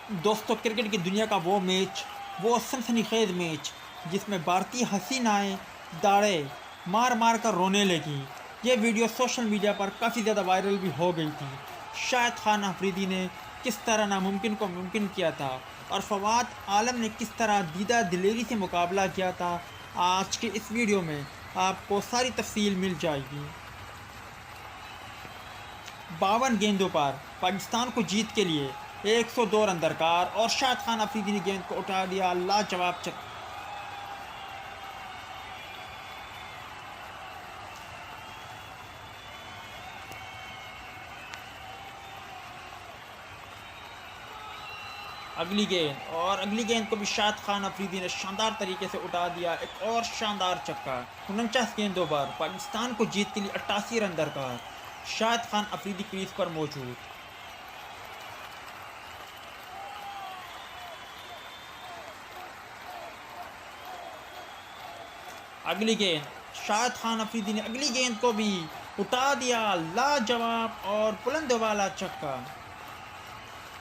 दोस्तों, क्रिकेट की दुनिया का वो सनसनीखेज मैच जिसमें भारतीय हसीनाएं दाड़े मार मार कर रोने लगी। ये वीडियो सोशल मीडिया पर काफ़ी ज़्यादा वायरल भी हो गई थी। शाहिद खान अफरीदी ने किस तरह नामुमकिन को मुमकिन किया था और फवाद आलम ने किस तरह दीदा दिलेरी से मुकाबला किया था, आज के इस वीडियो में आपको सारी तफसील मिल जाएगी। 52 गेंदों पर पाकिस्तान को जीत के लिए 102 रन दरकार और शाहिद खान अफरीदी ने गेंद को उठा दिया लाजवाब छक्का। अगली गेंद को भी शाहिद खान अफरीदी ने शानदार तरीके से उठा दिया, एक और शानदार छक्का। 49 गेंदों पर पाकिस्तान को जीत के लिए 88 रन दरकार। शाहिद खान अफरीदी क्रीज पर मौजूद। शाहिद खान अफरीदी ने अगली गेंद को भी उठा दिया लाजवाब और बुलंद वाला छक्का।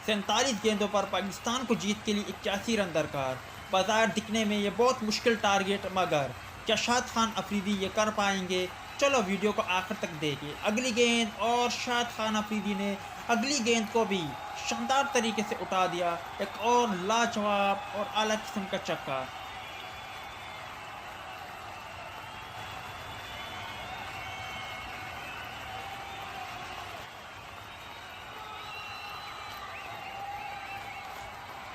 47 गेंदों पर पाकिस्तान को जीत के लिए 81 रन दरकार। बाजार दिखने में ये बहुत मुश्किल टारगेट, मगर क्या शाहिद खान अफरीदी ये कर पाएंगे? चलो वीडियो को आखिर तक देखिए। अगली गेंद और शाहिद खान अफरीदी ने अगली गेंद को भी शानदार तरीके से उठा दिया, एक और लाजवाब और आला किस्म का छक्का।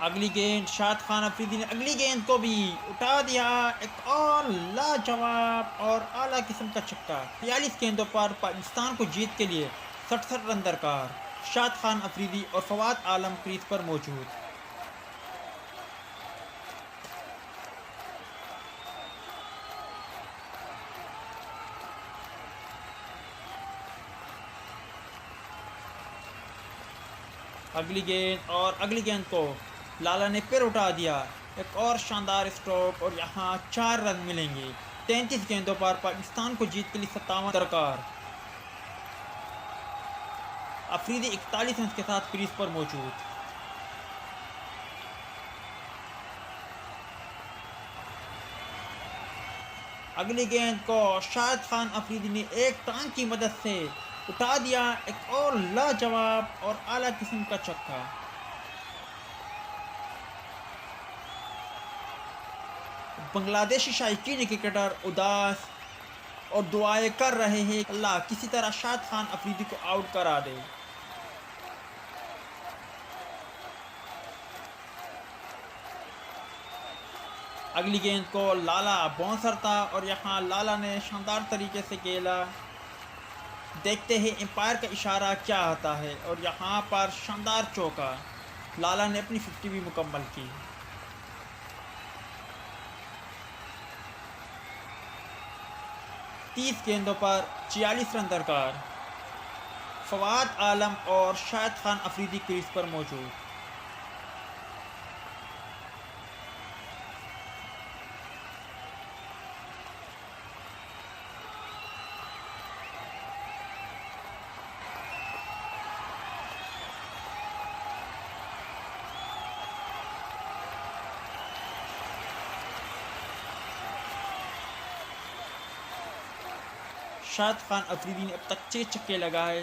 शाहिद खान अफरीदी ने अगली गेंद को भी उठा दिया, एक और लाजवाब और आला किस्म का छक्का। 42 गेंदों पर पाकिस्तान को जीत के लिए 67 रन दरकार। शाहिद खान अफरीदी और फवाद आलम क्रीज पर मौजूद। अगली गेंद को लाला ने फिर उठा दिया, एक और शानदार स्ट्रोक और यहाँ 4 रन मिलेंगे। 33 गेंदों पर पाकिस्तान को जीत के लिए 57 दरकार। अफरीदी 41 रन के साथ क्रीज पर मौजूद। अगली गेंद को शाहिद खान अफरीदी ने एक टांग की मदद से उठा दिया, एक और लाजवाब और आला किस्म का छक्का। बांग्लादेशी शायकीन क्रिकेटर उदास और दुआएं कर रहे हैं, अल्लाह किसी तरह शाहिद खान अफरीदी को आउट करा दे। अगली गेंद को लाला बाउंसर था और यहाँ लाला ने शानदार तरीके से खेला। देखते हैं एम्पायर का इशारा क्या आता है और यहाँ पर शानदार चौका। लाला ने अपनी 50 भी मुकम्मल की। 30 गेंदों पर 46 रन दरकार। फवाद आलम और शाहिद खान अफरीदी क्रीज पर मौजूद। शाहिद खान अफरीदी ने अब तक 6 छक्के लगाए।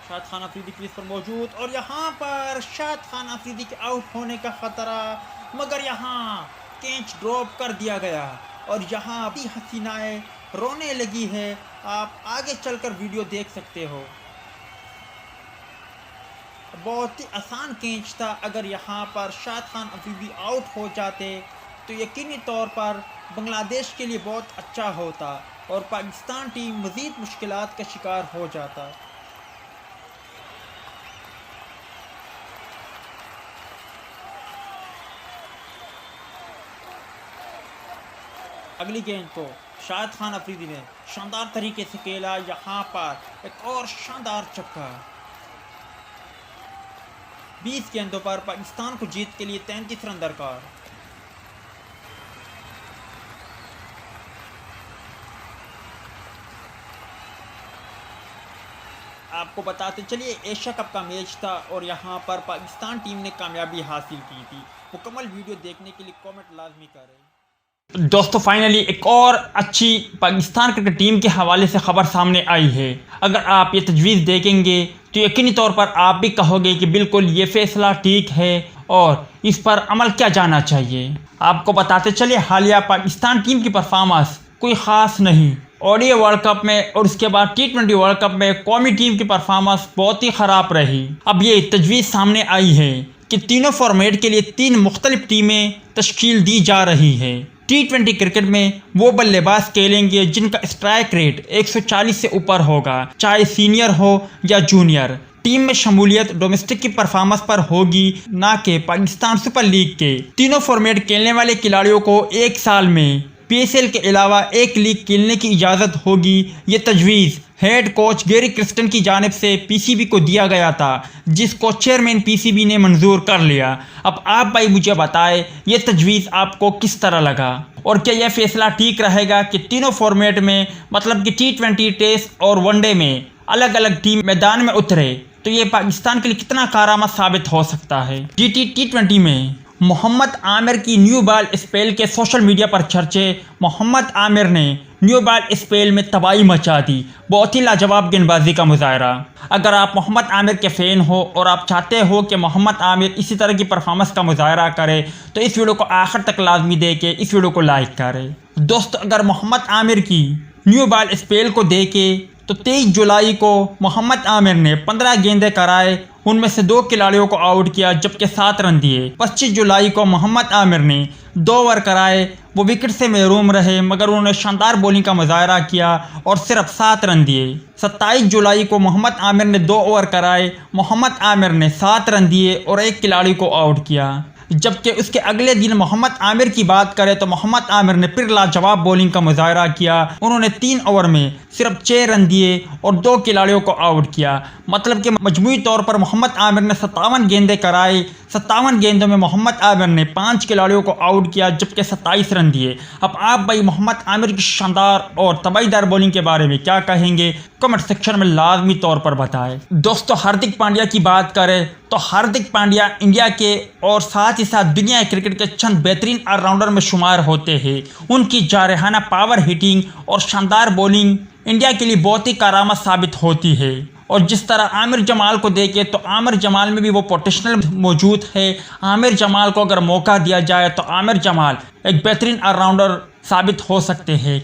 शाहिद खान अफरीदी क्रीज पर मौजूद और यहाँ पर शाहिद खान अफरीदी के आउट होने का खतरा, मगर यहाँ कैच ड्रॉप कर दिया गया और यहाँ भी हसीनाएं रोने लगी है। आप आगे चलकर वीडियो देख सकते हो। बहुत ही आसान कैच था। अगर यहाँ पर शाहिद खान अफरीदी आउट हो जाते तो यकीनी तौर पर बांग्लादेश के लिए बहुत अच्छा होता और पाकिस्तान टीम मज़ीद मुश्किलात का शिकार हो जाता। अगली गेंद को शाहिद खान अफरीदी ने शानदार तरीके से खेला, यहाँ पर एक और शानदार छक्का। 20 गेंदों पर पाकिस्तान को जीत के लिए 33 रन दरकार। आपको बताते चलिए एशिया कप का मैच था और यहाँ पर पाकिस्तान टीम ने कामयाबी हासिल की थी। मुकम्मल वीडियो देखने के लिए कमेंट लाजमी करें। दोस्तों फाइनली एक और अच्छी पाकिस्तान क्रिकेट टीम के हवाले से खबर सामने आई है। अगर आप ये तजवीज़ देखेंगे तो यकीनी तौर पर आप भी कहोगे कि बिल्कुल ये फैसला ठीक है और इस पर अमल किया जाना चाहिए। आपको बताते चलिए हालिया पाकिस्तान टीम की परफॉर्मेंस कोई ख़ास नहीं। ओडीआई वर्ल्ड कप में और उसके बाद T20 वर्ल्ड कप में कौमी टीम की परफॉर्मेंस बहुत ही ख़राब रही। अब ये तजवीज़ सामने आई है कि तीनों फॉर्मेट के लिए 3 मुख्तलिफ टीमें तश्कील दी जा रही है। T20 क्रिकेट में वो बल्लेबाज खेलेंगे जिनका स्ट्राइक रेट 140 से ऊपर होगा, चाहे सीनियर हो या जूनियर। टीम में शमूलियत डोमेस्टिक की परफॉर्मेंस पर होगी, ना कि पाकिस्तान सुपर लीग के। तीनों फॉर्मेट खेलने वाले खिलाड़ियों को एक साल में PSL के अलावा एक लीग खेलने की इजाज़त होगी। ये तजवीज़ हेड कोच गैरी क्रिस्टन की जानिब से PCB को दिया गया था, जिसको चेयरमैन PCB ने मंजूर कर लिया। अब आप भाई मुझे बताएं ये तजवीज़ आपको किस तरह लगा और क्या यह फैसला ठीक रहेगा कि तीनों फॉर्मेट में मतलब कि T20 टेस्ट और वनडे में अलग अलग टीम मैदान में उतरे तो ये पाकिस्तान के लिए कितना कारआमद साबित हो सकता है। T20 में मोहम्मद आमिर की न्यू बॉल स्पेल के सोशल मीडिया पर चर्चे। मोहम्मद आमिर ने न्यू बॉल स्पेल में तबाही मचा दी, बहुत ही लाजवाब गेंदबाजी का मुजाहरा। अगर आप मोहम्मद आमिर के फ़ैन हो और आप चाहते हो कि मोहम्मद आमिर इसी तरह की परफॉर्मेंस का मुजाहरा करे तो इस वीडियो को आखिर तक लाजमी देके इस वीडियो को लाइक करें। दोस्तों अगर मोहम्मद आमिर की न्यू बॉल स्पेल को देखे तो 23 जुलाई को मोहम्मद आमिर ने 15 गेंदें कराए, उनमें से 2 खिलाड़ियों को आउट किया जबकि 7 रन दिए। 25 जुलाई को मोहम्मद आमिर ने 2 ओवर कराए, वो विकेट से महरूम रहे मगर उन्होंने शानदार बॉलिंग का मुजाहरा किया और सिर्फ 7 रन दिए। 27 जुलाई को मोहम्मद आमिर ने 2 ओवर कराए, मोहम्मद आमिर ने 7 रन दिए और 1 खिलाड़ी को आउट किया। जबकि उसके अगले दिन मोहम्मद आमिर की बात करें तो मोहम्मद आमिर ने फिर लाजवाब बॉलिंग का मुजाहरा किया। उन्होंने 3 ओवर में सिर्फ 6 रन दिए और 2 खिलाड़ियों को आउट किया। मतलब कि मजमूई तौर पर मोहम्मद आमिर ने 57 गेंदें कराई। 57 गेंदों में मोहम्मद आमिर ने 5 खिलाड़ियों को आउट किया जबकि 27 रन दिए। अब आप भाई मोहम्मद आमिर की शानदार और तबाहीदार बॉलिंग के बारे में क्या कहेंगे कमेंट सेक्शन में लाजमी तौर पर बताएं। दोस्तों हार्दिक पांड्या की बात करें तो हार्दिक पांड्या इंडिया के और साथ ही साथ दुनिया क्रिकेट के चंद बेहतरीन ऑलराउंडर में शुमार होते हैं। उनकी जारहाना पावर हिटिंग और शानदार बॉलिंग इंडिया के लिए बहुत ही कारआमद साबित होती है। और जिस तरह आमिर जमाल को देखें तो आमिर जमाल में भी वो पोटेंशियल मौजूद है। आमिर जमाल को अगर मौका दिया जाए तो आमिर जमाल एक बेहतरीन ऑलराउंडर साबित हो सकते हैं।